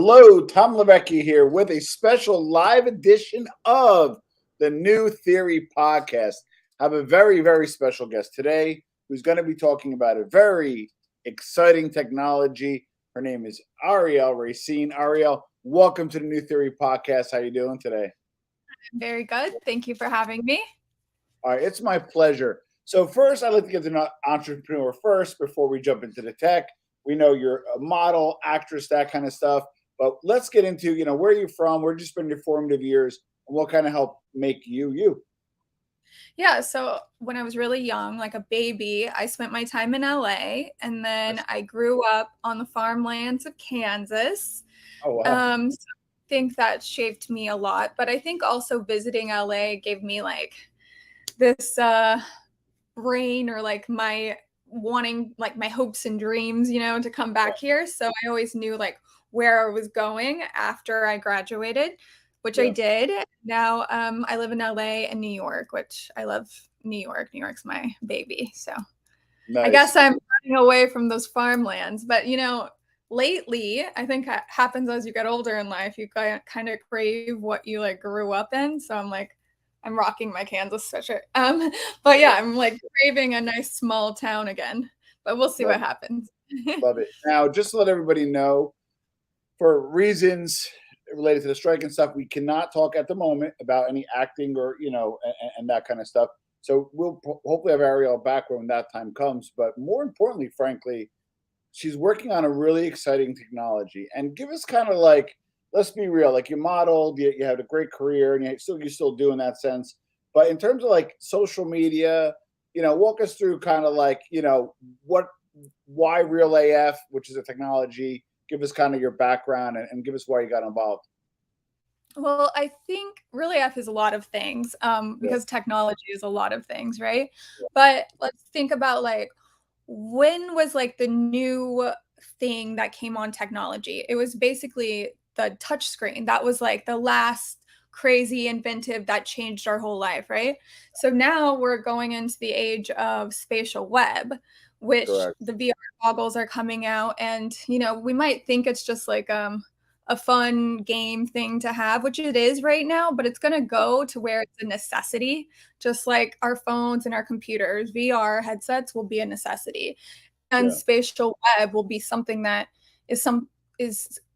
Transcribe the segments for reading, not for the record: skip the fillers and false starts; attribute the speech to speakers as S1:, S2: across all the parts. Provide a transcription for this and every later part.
S1: Hello, Tom Levecki here with a special live edition of the New Theory podcast. I have a very, very special guest today who's going to be talking about a very exciting technology. Her name is Arielle Raycene. Arielle, welcome to the New Theory podcast. How are you doing today?
S2: Very good. Thank you for having me.
S1: All right, it's my pleasure. So first, I'd like to get to know entrepreneur first before we jump into the tech. We know you're a model, actress, that kind of stuff. But let's get into, where you're from, where you spend your formative years, and what kind of helped make you you.
S2: Yeah, so when I was really young, like a baby, I spent my time in LA, and then I grew up on the farmlands of Kansas.
S1: Oh, wow.
S2: So I think that shaped me a lot. But I think also visiting LA gave me like this brain or like my wanting like my hopes and dreams, to come back here. So I always knew like where I was going after I graduated, which I
S1: Yeah.
S2: did. Now I live in LA and New York, which I love New York. New York's my baby. So I
S1: Nice.
S2: guess I'm running away from those farmlands. But, lately, I think it happens as you get older in life, you kind of crave what you like grew up in. So I'm like, I'm rocking my Kansas sweatshirt. But yeah, I'm like craving a nice small town again. But we'll see
S1: Love
S2: what
S1: it.
S2: happens.
S1: Love it. Now, just to let everybody know, for reasons related to the strike and stuff, we cannot talk at the moment about any acting or, and that kind of stuff. So we'll hopefully have Arielle back when that time comes. But more importantly, frankly, she's working on a really exciting technology. And give us kind of like, let's be real, like you modeled, you had a great career, and you're still do in that sense. But in terms of like social media, walk us through kind of like, what, why Real AF, which is a technology. Give us kind of your background and give us why you got involved.
S2: Well, I think really F is a lot of things
S1: Yeah.
S2: because technology is a lot of things, right? But let's think about like when was like the new thing that came on technology? It was basically the touch screen. That was like the last crazy inventive that changed our whole life, right? So now we're going into the age of spatial web, which
S1: Correct.
S2: the VR goggles are coming out. And, we might think it's just like a fun game thing to have, which it is right now, but it's going to go to where it's a necessity, just like our phones and our computers. VR headsets will be a necessity, and
S1: Yeah.
S2: spatial web will be something that is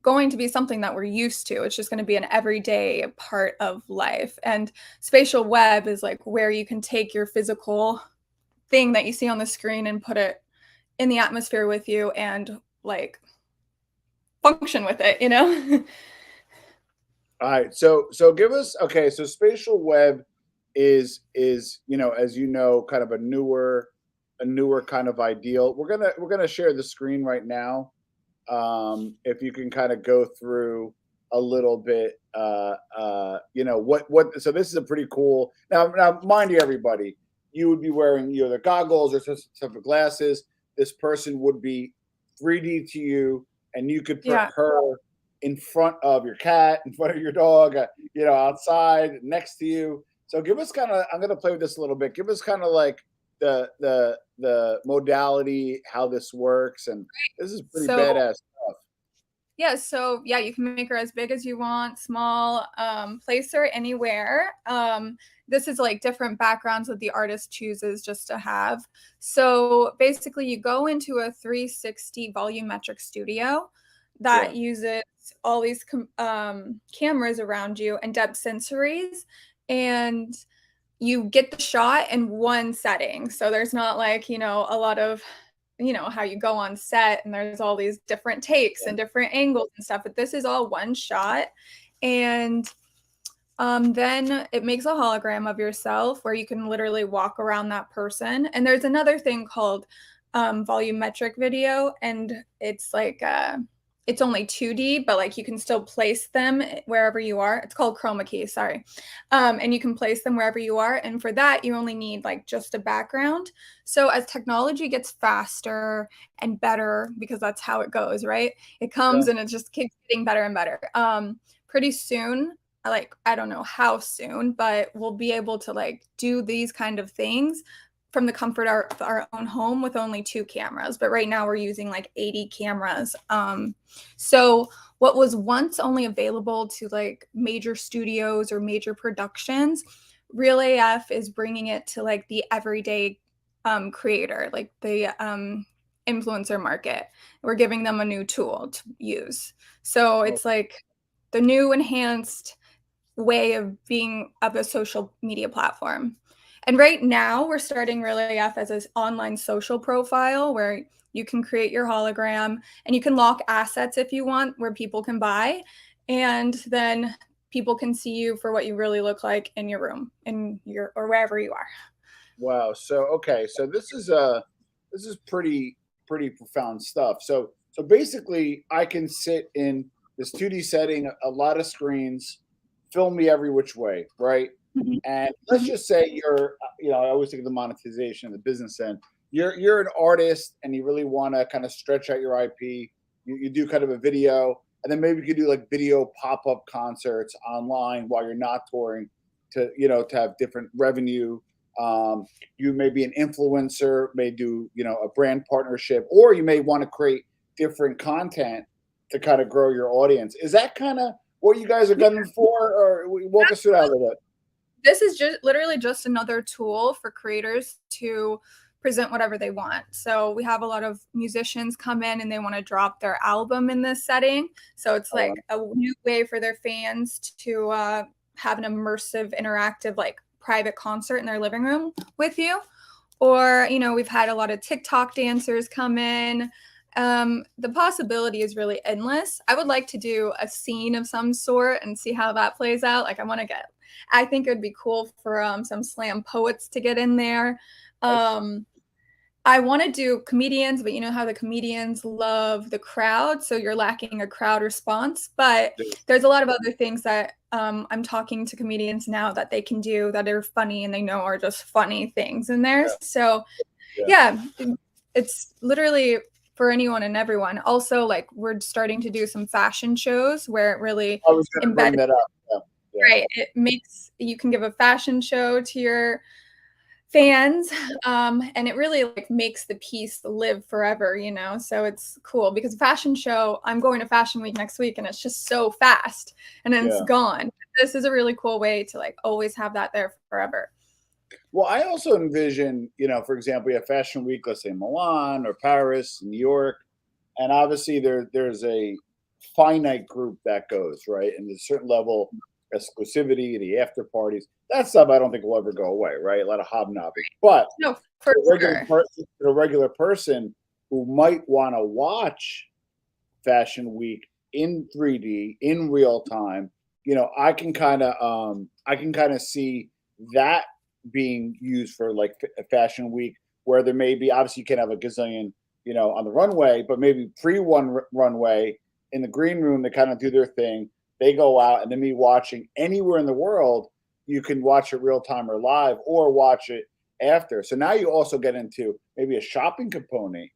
S2: going to be something that we're used to. It's just going to be an everyday part of life. And spatial web is like where you can take your physical thing that you see on the screen and put it in the atmosphere with you and like function with it.
S1: All right. So give us okay. So spatial web is as you know kind of a newer kind of ideal. We're gonna share the screen right now. If you can kind of go through a little bit, what. So this is a pretty cool. Now, mind you, everybody, you would be wearing either goggles or some type of glasses. This person would be 3D to you, and you could put
S2: Yeah.
S1: her in front of your cat, in front of your dog, outside next to you. So give us kind of. I'm going to play with this a little bit. Give us kind of like the modality, how this works, and this is pretty
S2: So
S1: badass.
S2: yeah, you can make her as big as you want, small, place her anywhere. This is like different backgrounds that the artist chooses just to have. So basically, you go into a 360 volumetric studio
S1: Yeah,
S2: that uses all these cameras around you and depth sensories, and you get the shot in one setting. So there's not like, a lot of, how you go on set and there's all these different takes and different angles and stuff, but this is all one shot. And then it makes a hologram of yourself where you can literally walk around that person. And there's another thing called volumetric video, and it's like it's only 2D, but like you can still place them wherever you are. It's called chroma key, sorry. And you can place them wherever you are. And for that, you only need like just a background. So as technology gets faster and better, because that's how it goes, right? It
S1: yeah,
S2: comes and it just keeps getting better and better. Pretty soon, like I don't know how soon, but we'll be able to like do these kind of things from the comfort of our own home with only 2 cameras, but right now we're using like 80 cameras. So what was once only available to like major studios or major productions, Real AF is bringing it to like the everyday creator, like the influencer market. We're giving them a new tool to use. So
S1: Oh,
S2: it's like the new enhanced way of being of a social media platform. And right now we're starting Really AF as an online social profile where you can create your hologram and you can lock assets if you want where people can buy. And then people can see you for what you really look like in your room, in your or wherever you are.
S1: wow. So okay, so this is pretty profound stuff. So basically, I can sit in this 2D setting, a lot of screens, film me every which way, right?
S2: Mhm.
S1: And let's
S2: Mhm.
S1: just say you're, I always think of the monetization, the business end. You're an artist, and you really want to kind of stretch out your IP. You do kind of a video, and then maybe you could do like video pop up concerts online while you're not touring, to to have different revenue. Um, you may be an influencer, may do a brand partnership, or you may want to create different content to kind of grow your audience. Is that kind of what you guys are gunning for, or walk us through that a little bit?
S2: This is just literally just another tool for creators to present whatever they want. So we have a lot of musicians come in and they want to drop their album in this setting. So it's
S1: Oh,
S2: like a new way for their fans to have an immersive, interactive, like private concert in their living room with you. Or, we've had a lot of TikTok dancers come in. The possibility is really endless. I would like to do a scene of some sort and see how that plays out. Like, I think it would be cool for some slam poets to get in there.
S1: nice.
S2: Um, I want to do comedians, but you know how the comedians love the crowd, so you're lacking a crowd response. But there's a lot of other things that I'm talking to comedians now that they can do that are funny and they know are just funny things in there.
S1: Yeah,
S2: So
S1: yeah.
S2: yeah, it's literally for anyone and everyone. Also, like we're starting to do some fashion shows where it really
S1: I was going to bring
S2: embeds.
S1: that up. Yeah, yeah.
S2: Right. It makes you can give a fashion show to your fans, and it really like makes the piece live forever. So it's cool because fashion show, I'm going to fashion week next week and it's just so fast and then it's
S1: Yeah.
S2: gone. This is a really cool way to like always have that there forever.
S1: Well, I also envision, for example, you have Fashion Week, let's say Milan or Paris, New York, and obviously there's a finite group that goes, right, and there's a certain level of exclusivity, the after parties, that stuff I don't think will ever go away, right? A lot of hobnobbing, but
S2: No, for sure.
S1: a regular person who might want to watch Fashion Week in 3D in real time, I can kind of see that being used for like a Fashion Week, where there may be, obviously you can't have a gazillion, on the runway, but maybe runway in the green room, they kind of do their thing. They go out, and then me watching anywhere in the world, you can watch it real time or live, or watch it after. So now you also get into maybe a shopping component.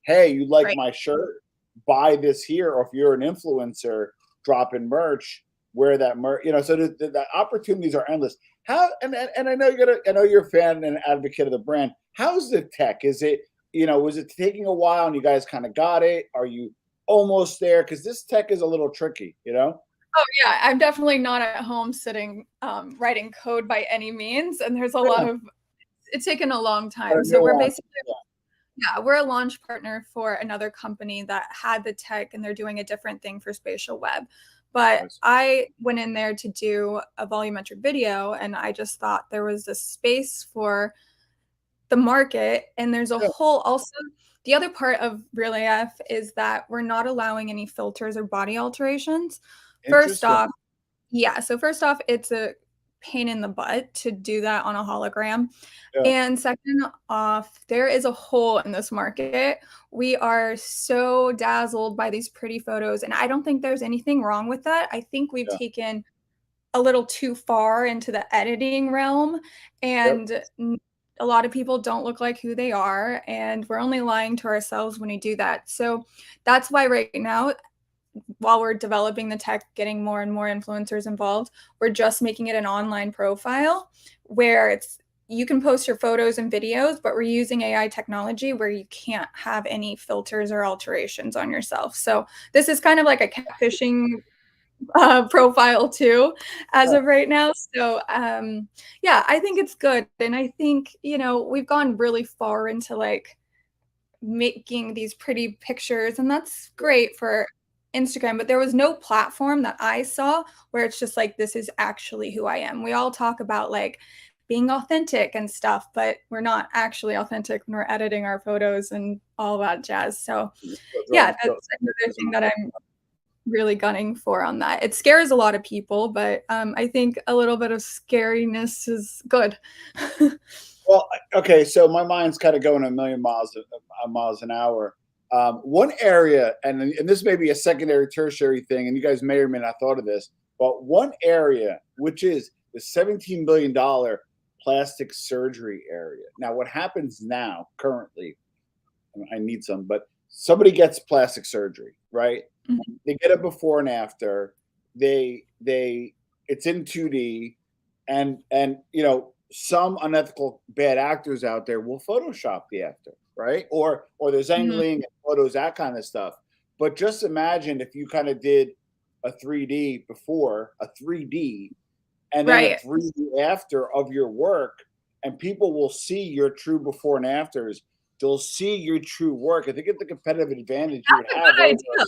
S1: Hey, you like
S2: Right.
S1: my shirt? Buy this here. Or if you're an influencer, drop in merch, wear that merch. So the opportunities are endless. How and I know I know you're a fan and advocate of the brand. How's the tech? Is it, was it taking a while and you guys kind of got it? Are you almost there? Because this tech is a little tricky.
S2: Oh yeah, I'm definitely not at home sitting writing code by any means, and there's a lot
S1: Yeah,
S2: of it's taken a long
S1: gotta
S2: time. So we're
S1: nuance.
S2: basically yeah, we're a launch partner for another company that had the tech and they're doing a different thing for Spatial Web. But
S1: Nice.
S2: I went in there to do a volumetric video and I just thought there was a space for the market. And there's a
S1: Yeah,
S2: whole also the other part of Real AF is that we're not allowing any filters or body alterations. First
S1: interesting.
S2: off, yeah, so first off, it's a pain in the butt to do that on a hologram.
S1: Yeah,
S2: And second off, there is a hole in this market. We are so dazzled by these pretty photos, and I don't think there's anything wrong with that. I think we've
S1: yeah,
S2: taken a little too far into the editing realm,
S1: yep.
S2: and a lot of people don't look like who they are, and we're only lying to ourselves when we do that. So that's why right now while we're developing the tech, getting more and more influencers involved, we're just making it an online profile where you can post your photos and videos, but we're using AI technology where you can't have any filters or alterations on yourself. So this is kind of like a catfishing profile too, as of right now. So yeah, I think it's good. And I think, you know, we've gone really far into like making these pretty pictures, and that's great for Instagram, but there was no platform that I saw where it's just like, this is actually who I am. We all talk about like being authentic and stuff, but we're not actually authentic when we're editing our photos and all that jazz. So yeah, that's another thing that I'm really gunning for on that. It scares a lot of people, but I think a little bit of scariness is good.
S1: Well, okay, so my mind's kind of going a million miles an hour. One area, and this may be a secondary, tertiary thing, and you guys may or may not thought of this, but one area, which is the $17 billion plastic surgery area. Now, what happens now, currently, I need some, but somebody gets plastic surgery, right?
S2: Mhm.
S1: They get a before and after. It's in 2D, and you know, some unethical bad actors out there will Photoshop the after, right? Or there's
S2: Mhm.
S1: angling photos, that kind of stuff. But just imagine if you kind of did a 3D before, a 3D, and then a
S2: Right.
S1: 3D after of your work, and people will see your true before and afters. They'll see your true work. I think it's the competitive advantage you would
S2: That's a
S1: have
S2: good
S1: over.
S2: idea.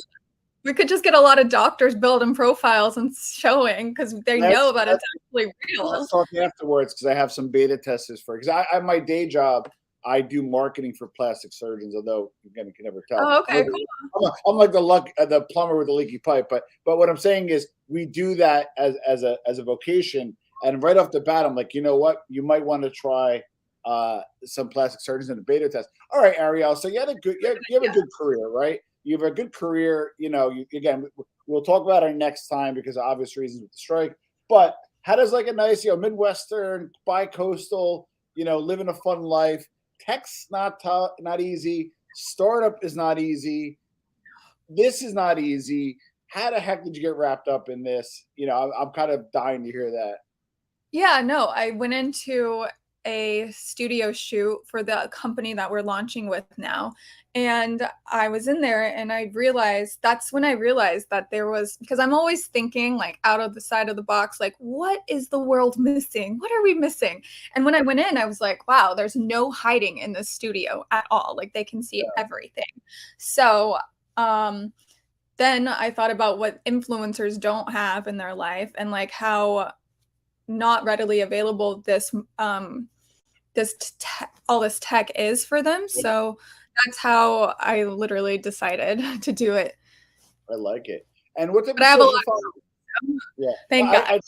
S2: We could just get a lot of doctors building profiles and showing because they know that it's
S1: That's
S2: actually
S1: Let's
S2: real.
S1: talk afterwards because I have some beta testers for, because I my day job, I do marketing for plastic surgeons. Although again, you can never tell.
S2: Oh, okay, cool.
S1: I'm like the plumber with the leaky pipe. But what I'm saying is we do that as a vocation. And right off the bat, I'm like, you know what? You might want to try some plastic surgeons in the beta test. All right, Arielle. So you have a good career, right? You have a good career. You know, again, we'll talk about it next time because of obvious reasons with the strike. But how does like a nice, you know, Midwestern, bi-coastal, you know, living a fun life? Tech's not easy. Startup is not easy. This is not easy. How the heck did you get wrapped up in this? You know, I'm kind of dying to hear that.
S2: Yeah, no, I went into a studio shoot for the company that we're launching with now. And I was in there and I realized that's when I realized that there was, because I'm always thinking like out of the side of the box, like, what is the world missing? What are we missing? And when I went in, I was like, wow, there's no hiding in this studio at all. Like they can see
S1: Yeah,
S2: everything. So, then I thought about what influencers don't have in their life and like how not readily available all this tech is for them.
S1: yeah,
S2: So that's how I literally decided to do it.
S1: I like it. And what type
S2: But
S1: of
S2: I have a lot
S1: social following?
S2: of
S1: Yeah,
S2: thank God.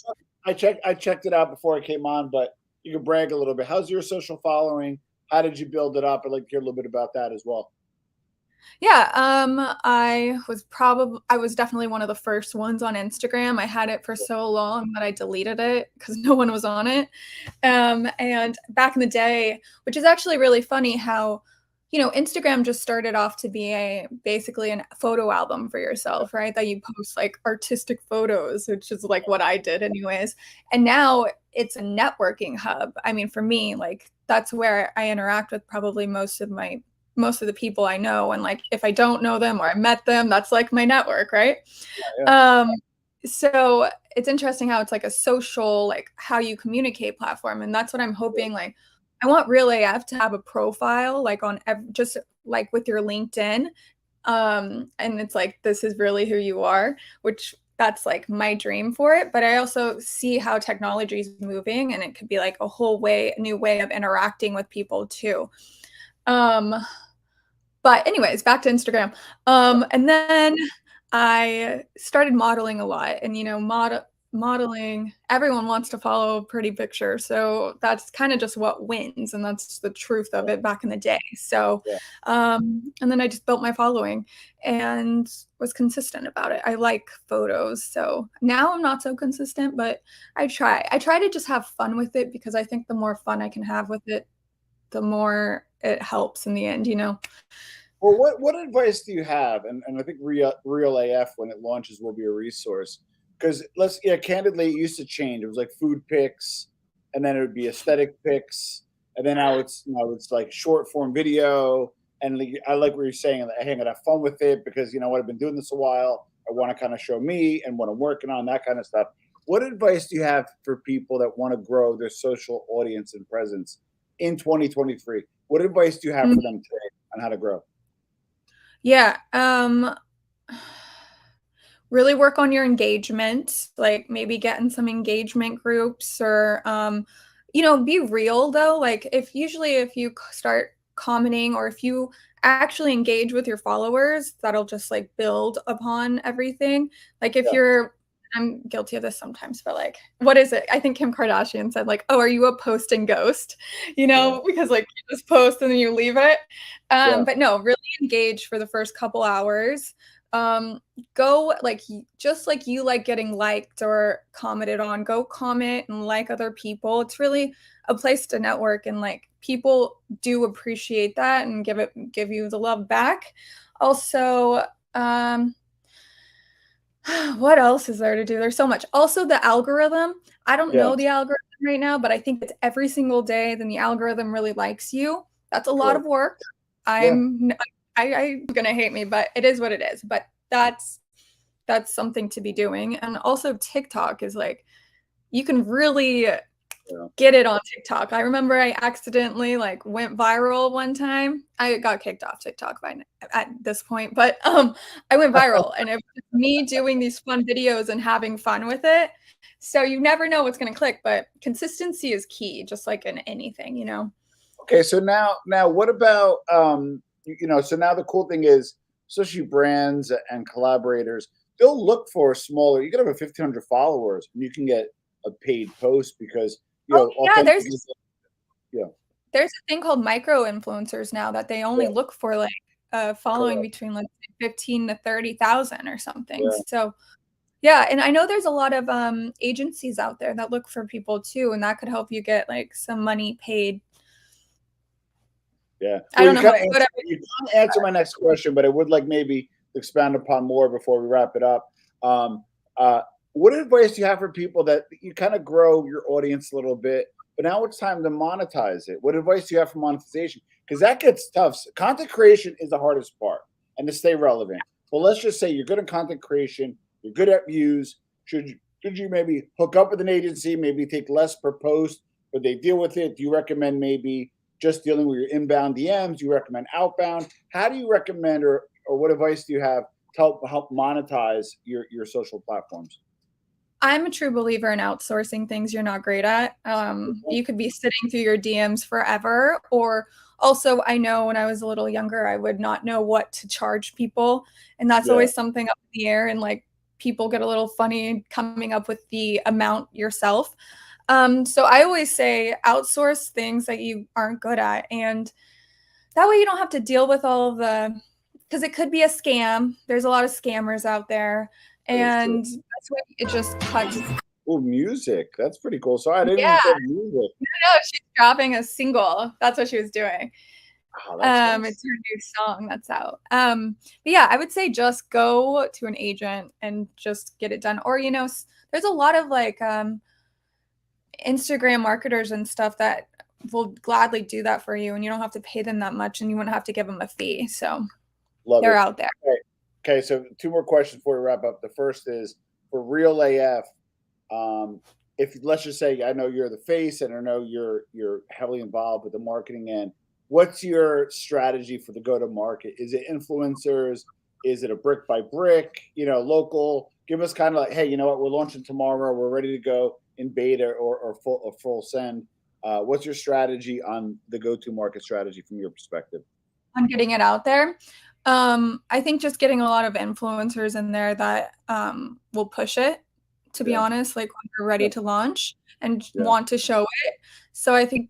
S1: I checked it out before I came on, but you can brag a little bit. How's your social following? How did you build it up? I'd like to hear a little bit about that as well.
S2: Yeah, I was definitely one of the first ones on Instagram. I had it for so long that I deleted it because no one was on it. And back in the day, which is actually really funny how, you know, Instagram just started off to be a basically a photo album for yourself, right? That you post like artistic photos, which is like what I did anyways. And now it's a networking hub. I mean, for me, like that's where I interact with probably most of the people I know. And like if I don't know them or I met them, that's like my network, right?
S1: Yeah,
S2: Um, so it's interesting how it's like a social, like how you communicate platform. And that's what I'm hoping. Like, I want Real AF to have a profile, like on just like with your LinkedIn. And it's like, this is really who you are, which that's like my dream for it. But I also see how technology is moving and it could be like a new way of interacting with people too. Um, but anyways, back to Instagram. And then I started modeling a lot and, you know, modeling, everyone wants to follow a pretty picture. So that's kind of just what wins. And that's the truth of it back in the day. So,
S1: yeah.
S2: and then I just built my following and was consistent about it. I like photos. So now I'm not so consistent, but I try. I try to just have fun with it because I think the more fun I can have with it, the more it helps in the end, you know?
S1: Well, what advice do you have? And I think Real AF when it launches will be a resource because candidly, it used to change. It was like food pics, and then it would be aesthetic pics, and then now it's like short form video. And I like what you're saying. Hey, I'm gonna have fun with it because you know what, I've been doing this a while. I want to kind of show me and what I'm working on, that kind of stuff. What advice do you have for people that want to grow their social audience and presence in 2023? What advice do you have
S2: Mm,
S1: for them today on how to grow?
S2: yeah. Really work on your engagement, like maybe get in some engagement groups or be real though. Like if you start commenting or if you actually engage with your followers, that'll just like build upon everything. Like if
S1: Yeah,
S2: you're I'm guilty of this sometimes, but like, what is it? I think Kim Kardashian said, like, oh, are you a post and ghost?
S1: yeah,
S2: Because like you just post and then you leave it.
S1: yeah,
S2: But no, really engage for the first couple hours. Go like just like you like getting liked or commented on, go comment and like other people. It's really a place to network and like people do appreciate that and give you the love back. Also, what else is there to do? There's so much. Also, the algorithm. I don't
S1: yeah.
S2: know the algorithm right now, but I think it's every single day. Then the algorithm really likes you. That's a lot of
S1: Correct.
S2: work.
S1: Yeah,
S2: I'm gonna hate me, but it is what it is. But that's something to be doing. And also TikTok is like you can really
S1: yeah.
S2: get it on TikTok. I remember I accidentally like went viral one time. I got kicked off TikTok at this point, but I went viral and it was me doing these fun videos and having fun with it. So you never know what's going to click, but consistency is key, just like in anything.
S1: Okay, so now what about so now the cool thing is, especially brands and collaborators, they'll look for a smaller. You could have a 1,500 followers, and you can get a paid post because
S2: Oh yeah,
S1: authentic. Yeah,
S2: there's a thing called micro influencers now that they only
S1: yeah,
S2: look for like following
S1: correct.
S2: between like 15 to 30,000 or something.
S1: Yeah,
S2: So yeah, and I know there's a lot of agencies out there that look for people too, and that could help you get like some money paid.
S1: yeah.
S2: I
S1: Well,
S2: don't know how good I
S1: you kind of answer my next question, but I would like maybe expand upon more before we wrap it up. Um, uh, what advice do you have for people that you kind of grow your audience a little bit, but now it's time to monetize it? What advice do you have for monetization? Because that gets tough. Content creation is the hardest part, and to stay relevant. But let's just say you're good at content creation, you're good at views. Should you maybe hook up with an agency, maybe take less per post, but they deal with it? Do you recommend maybe just dealing with your inbound DMs? Do you recommend outbound? How do you recommend, or what advice do you have to help monetize your social platforms?
S2: I'm a true believer in outsourcing things you're not great at. You could be sitting through your DMs forever, or also, I know when I was a little younger, I would not know what to charge people, and that's
S1: Yeah,
S2: always something up in the air, and like people get a little funny coming up with the amount yourself. So I always say outsource things that you aren't good at, and that way you don't have to deal with all of the because it could be a scam. There's a lot of scammers out there,
S1: that is true.
S2: and that's why it just cuts.
S1: Oh, music. That's pretty cool. So I didn't even
S2: Yeah,
S1: play music.
S2: no, she's dropping a single. That's what she was doing.
S1: Oh, that's
S2: It's
S1: nice.
S2: her new song that's out. But yeah, I would say just go to an agent and just get it done. Or, there's a lot of like Instagram marketers and stuff that will gladly do that for you and you don't have to pay them that much and you wouldn't have to give them a fee. So
S1: Love
S2: they're
S1: it.
S2: out there.
S1: Okay. Okay, so two more questions before we wrap up. The first is for Real AF. If let's just say I know you're the face and I know you're heavily involved with the marketing end. What's your strategy for the go to market? Is it influencers? Is it a brick by brick? Local. Give us kind of like, hey, you know what? We're launching tomorrow. We're ready to go in beta or full send. What's your strategy on the go to market strategy from your perspective?
S2: On getting it out there. I think just getting a lot of influencers in there that will push it, to be
S1: Yeah,
S2: honest, like when you're ready
S1: yeah,
S2: to launch and
S1: yeah.
S2: want to show it. So I think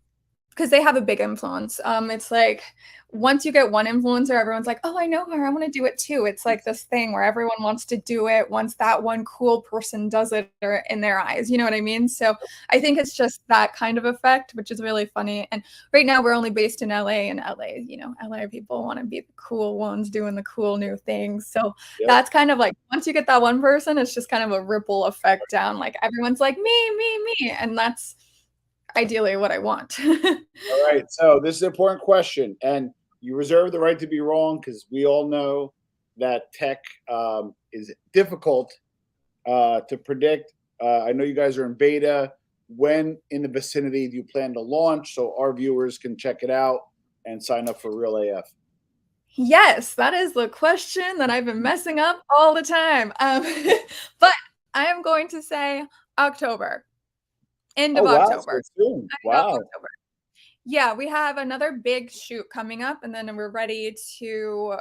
S2: because they have a big influence. It's like once you get one influencer, everyone's like, "Oh, I know her. I want to do it too." It's like this thing where everyone wants to do it once that one cool person does it or in their eyes. You know what I mean? So I think it's just that kind of effect, which is really funny. And right now we're only based in LA, and LA people want to be the cool ones doing the cool new things. So
S1: Yep.
S2: that's kind of like once you get that one person, it's just kind of a ripple effect down. Like everyone's like me, me, me, and ideally what I want.
S1: All right. So this is an important question, and you reserve the right to be wrong because we all know that tech is difficult to predict. I know you guys are in beta. When in the vicinity do you plan to launch so our viewers can check it out and sign up for Real AF?
S2: Yes, that is the question that I've been messing up all the time. But I am going to say October, end
S1: Oh
S2: of
S1: wow, so
S2: October.
S1: soon.
S2: End of
S1: Wow,
S2: October. Yeah, we have another big shoot coming up, and then we're ready to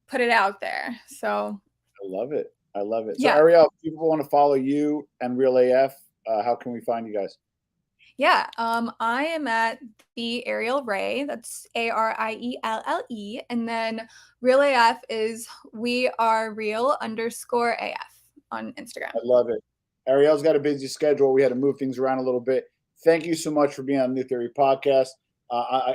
S2: put it out there. So,
S1: I love it. I love it. So
S2: yeah.
S1: Arielle, if people want to follow you and Real AF, how can we find you guys?
S2: Yeah, I am at the Arielle Ray. That's Arielle, and then Real AF is we are real_AF on Instagram.
S1: I love it. Arielle's got a busy schedule. We had to move things around a little bit. Thank you so much for being on the New Theory podcast.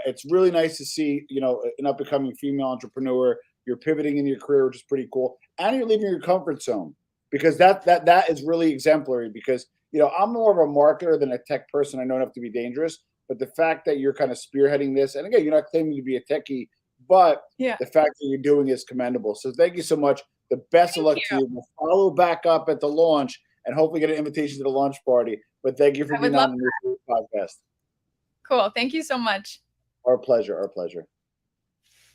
S1: It's really nice to see, an up and coming female entrepreneur. You're pivoting in your career, which is pretty cool, and you're leaving your comfort zone because that is really exemplary. Because I'm more of a marketer than a tech person. I know enough to be dangerous, but the fact that you're kind of spearheading this, and again, you're not claiming to be a techie, but
S2: Yeah,
S1: the fact that you're doing is commendable. So thank you so much. The best of
S2: thank
S1: luck to
S2: you.
S1: you. We'll follow back up at the launch and hopefully get an invitation to the launch party. But thank you for
S2: I would
S1: being
S2: love
S1: on the New Food podcast.
S2: Cool. Thank you so much.
S1: Our pleasure. Our pleasure.